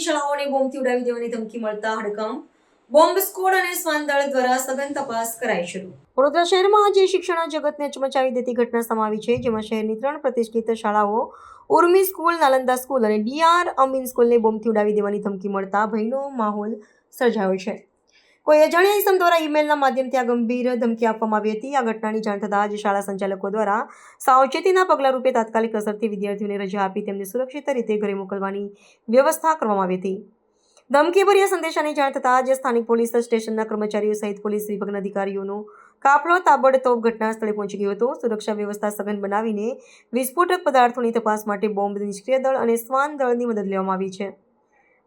શાળાઓને બોમ્બથી ઉડાવી દેવાની ધમકી મળતા હડકંપ. બોમ્બ સ્ક્વોડ અને શ્વાન દળ દ્વારા સઘન તપાસ કરાઈ શરૂ. વડોદરા શહેરમાં આજે શિક્ષણ જગતને ચમચાવી દેતી ઘટના સમાવી છે, જેમાં શહેરની 3 પ્રતિષ્ઠિત શાળાઓ ઉર્મી સ્કૂલ, નાલંદા સ્કૂલ અને ડીઆર અમીન સ્કૂલને બોમ્બથી ઉડાવી દેવાની ધમકી મળતા ભયનો માહોલ સર્જાયો છે. કોઈ અજાણ્યા ઇસમ દ્વારા ઈમેલના માધ્યમથી આ ગંભીર ધમકી આપવામાં આવી હતી. આ ઘટનાની જાણ થતાં જ શાળા સંચાલકો દ્વારા સાવચેતીના પગલા રૂપે તાત્કાલિક અસરથી વિદ્યાર્થીઓને રજા આપી તેમને સુરક્ષિત રીતે ઘરે મોકલવાની વ્યવસ્થા કરવામાં આવી હતી. ધમકીભર્યા સંદેશાની જાણ થતાં જ સ્થાનિક પોલીસ સ્ટેશનના કર્મચારીઓ સહિત પોલીસ વિભાગના અધિકારીઓનો કાફલો તાબડતોબ ઘટના સ્થળે પહોંચી ગયો હતો. સુરક્ષા વ્યવસ્થા સઘન બનાવીને વિસ્ફોટક પદાર્થોની તપાસ માટે બોમ્બ નિષ્ક્રિય દળ અને શ્વાન દળની મદદ લેવામાં આવી છે.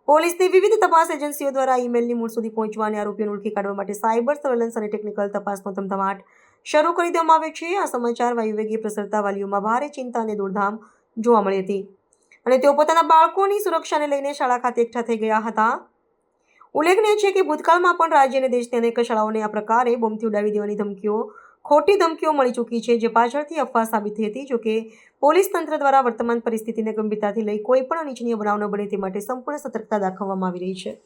પોલીસની વિવિધ તપાસ એજન્સીઓ દ્વારા ઈમેલની મૂળ સુધી પહોંચવા અને આરોપીઓને ઓળખી કાઢવા માટે સાયબર સર્વેલન્સ અને ટેકનિકલ તપાસનો ધમધમાટ શરૂ કરી દેવામાં આવ્યો છે. આ સમાચાર વાયુવેગે પ્રસરતા વાલીઓમાં ભારે ચિંતા અને દોડધામ જોવા મળી હતી અને તેઓ પોતાના બાળકોની સુરક્ષાને લઈને શાળા ખાતે એકઠા થઈ ગયા હતા. ઉલ્લેખનીય છે કે ભૂતકાળમાં પણ રાજ્ય અને દેશની અનેક શાળાઓને આ પ્રકારે બોમ્બથી ઉડાવી દેવાની ખોટી ધમકીઓ મળી ચૂકી છે, જે પાછળથી અફવા સાબિત થઈ હતી. જોકે પોલીસ તંત્ર દ્વારા વર્તમાન પરિસ્થિતિને ગંભીરતાથી લઈ કોઈ પણ અનિચ્છનીય બનાવ ન બને તે માટે સંપૂર્ણ સતર્કતા દાખવવામાં આવી રહી છે.